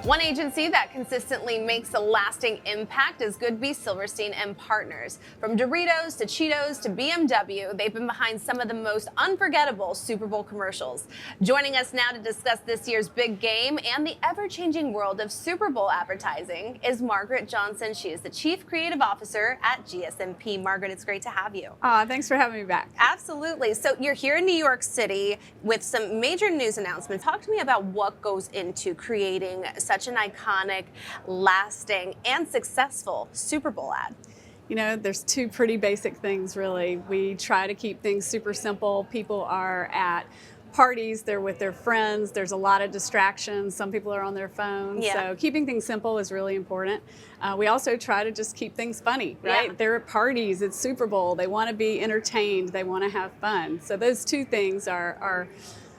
One agency that consistently makes a lasting impact is Goodby, Silverstein and Partners. From Doritos to Cheetos to BMW, they've been behind some of the most unforgettable Super Bowl commercials. Joining us now to discuss this year's big game and the ever-changing world of Super Bowl advertising is Margaret Johnson. She is the Chief Creative Officer at GSMP. Margaret, it's great to have you. Thanks for having me back. Absolutely. So you're here in New York City with some major news announcements. Talk to me about what goes into creating such an iconic, lasting, and successful Super Bowl ad. You know, there's two pretty basic things, really. We try to keep things super simple. People are at parties, they're with their friends, there's a lot of distractions, some people are on their phones, so keeping things simple is really important. We also try to just keep things funny, right? They're at parties, it's Super Bowl, they want to be entertained, they want to have fun. So those two things are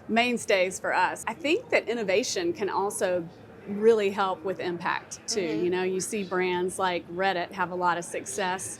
mainstays for us. I think that innovation can also really help with impact too. You know, you see brands like Reddit have a lot of success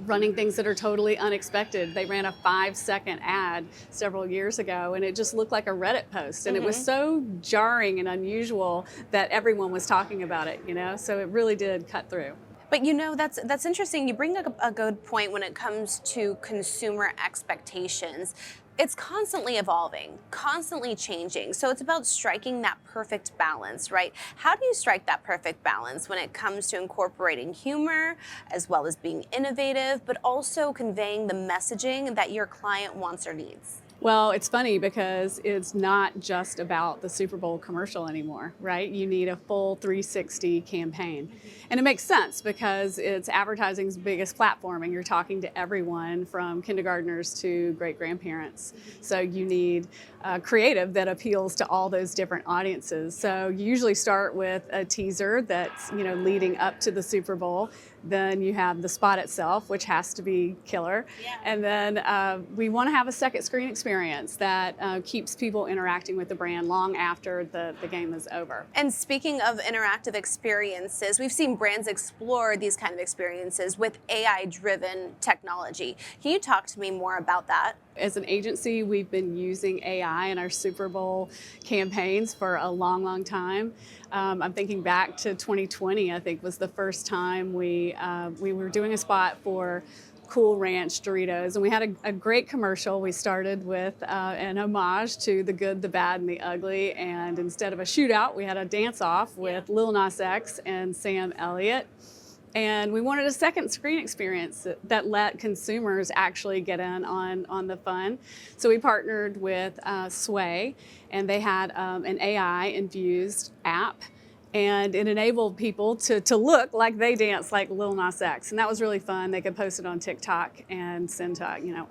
running things that are totally unexpected. They ran a 5-second ad several years ago and it just looked like a Reddit post, and it was so jarring and unusual that everyone was talking about it, you know, so it really did cut through. But you know, that's interesting. You bring a good point when it comes to consumer expectations. It's constantly evolving, constantly changing. So it's about striking that perfect balance, right? How do you strike that perfect balance when it comes to incorporating humor as well as being innovative, but also conveying the messaging that your client wants or needs? Well, it's funny because it's not just about the Super Bowl commercial anymore, right? You need a full 360 campaign. And it makes sense because it's advertising's biggest platform and you're talking to everyone from kindergartners to great-grandparents. So you need creative that appeals to all those different audiences. So you usually start with a teaser that's, you know, leading up to the Super Bowl. Then you have the spot itself, which has to be killer. And then we want to have a second screen experience that keeps people interacting with the brand long after the game is over. And speaking of interactive experiences, we've seen brands explore these kind of experiences with AI-driven technology. Can you talk to me more about that? As an agency, we've been using AI in our Super Bowl campaigns for a long, long time. I'm thinking back to 2020, I think was the first time we were doing a spot for Cool Ranch Doritos, and we had a great commercial. We started with an homage to the good, the bad, and the ugly, and instead of a shootout, we had a dance-off with Lil Nas X and Sam Elliott. And we wanted a second screen experience that let consumers actually get in on the fun. So we partnered with Sway, and they had an AI-infused app, and it enabled people to look like they dance like Lil Nas X. And that was really fun. They could post it on TikTok and send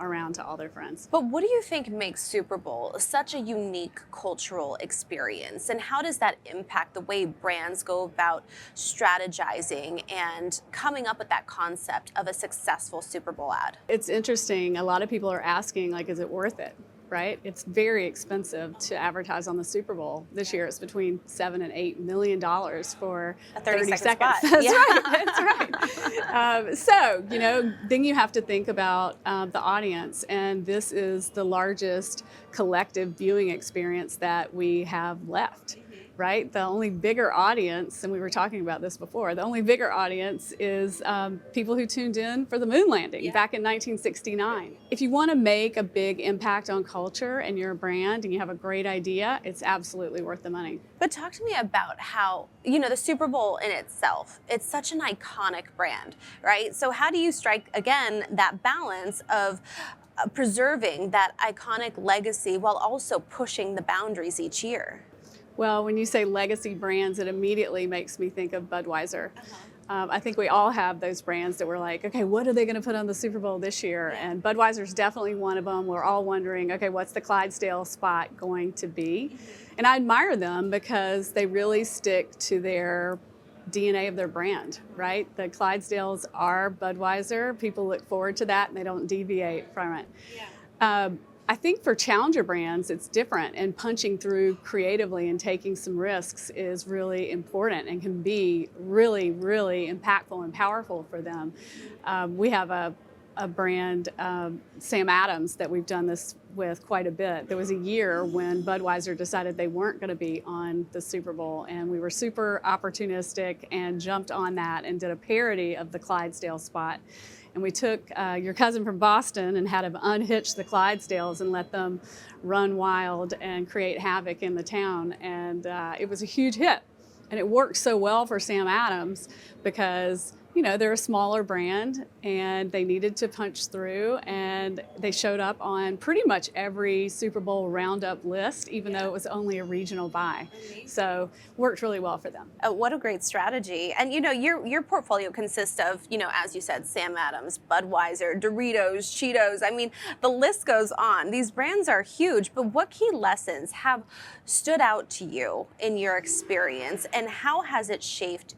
around to all their friends. But what do you think makes Super Bowl such a unique cultural experience? And how does that impact the way brands go about strategizing and coming up with that concept of a successful Super Bowl ad? It's interesting. A lot of people are asking, like, is it worth it? Right? It's very expensive to advertise on the Super Bowl. This year it's between $7 and $8 million for a 30 seconds. Spot. That's right. That's right. So, you know, then you have to think about the audience, and this is the largest collective viewing experience that we have left. Right? The only bigger audience, and we were talking about this before, the only bigger audience is people who tuned in for the moon landing back in 1969. If you want to make a big impact on culture and you're a brand and you have a great idea, it's absolutely worth the money. But talk to me about how, you know, the Super Bowl in itself, it's such an iconic brand, right? So how do you strike, again, that balance of preserving that iconic legacy while also pushing the boundaries each year? Well, when you say legacy brands, it immediately makes me think of Budweiser. I think we all have those brands that we're like, okay, what are they going to put on the Super Bowl this year? And Budweiser's definitely one of them. We're all wondering, okay, what's the Clydesdale spot going to be? And I admire them because they really stick to their DNA of their brand, right? The Clydesdales are Budweiser. People look forward to that and they don't deviate from it. I think for challenger brands, it's different, and punching through creatively and taking some risks is really important and can be really, really impactful and powerful for them. We have a a brand, Sam Adams, that we've done this with quite a bit. There was a year when Budweiser decided they weren't going to be on the Super Bowl, and we were super opportunistic and jumped on that and did a parody of the Clydesdale spot. And we took Your Cousin from Boston and had him unhitch the Clydesdales and let them run wild and create havoc in the town. And it was a huge hit. And it worked so well for Sam Adams because, you know, they're a smaller brand and they needed to punch through, and they showed up on pretty much every Super Bowl roundup list, even though it was only a regional buy. Amazing. So worked really well for them. What a great strategy. And you know, your portfolio consists of, you know, as you said, Sam Adams, Budweiser, Doritos, Cheetos. I mean, the list goes on. These brands are huge, but what key lessons have stood out to you in your experience, and how has it shaped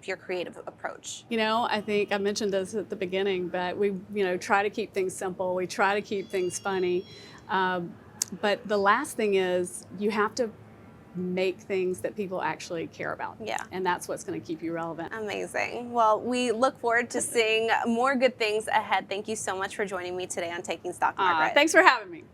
your creative approach? You know, I think I mentioned this at the beginning, but we, you know, try to keep things simple. We try to keep things funny. But the last thing is you have to make things that people actually care about. Yeah. And that's what's going to keep you relevant. Amazing. Well, we look forward to seeing more good things ahead. Thank you so much for joining me today on Taking Stock, Margaret. Thanks for having me.